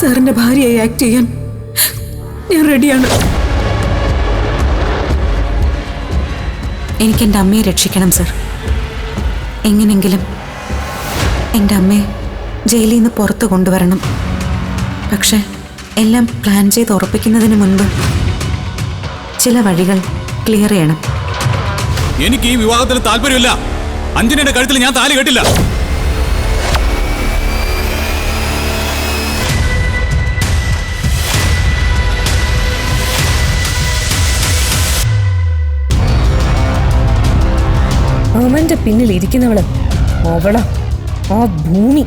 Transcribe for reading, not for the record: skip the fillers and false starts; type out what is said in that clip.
സാറിന്റെ ഭാര്യയായി ആക്ട് ചെയ്യാൻ ഞാൻ റെഡിയാണ്. എനിക്ക് എൻ്റെ അമ്മയെ രക്ഷിക്കണം സർ. എങ്ങനെങ്കിലും എൻ്റെ അമ്മയെ ജയിലിൽ നിന്ന് പുറത്ത് കൊണ്ടുവരണം. പക്ഷെ എല്ലാം പ്ലാൻ ചെയ്ത് ഉറപ്പിക്കുന്നതിന് മുൻപ് ചില വഴികൾ ക്ലിയർ ചെയ്യണം. എനിക്ക് ഈ വിവാഹത്തിൽ താല്പര്യമില്ല. അഞ്ജനയുടെ കഴുത്തിൽ ഞാൻ താലി കെട്ടില്ല. അവന്റെ പിന്നിൽ ഇരിക്കുന്നവള് അവളാ ആ ഭൂമി.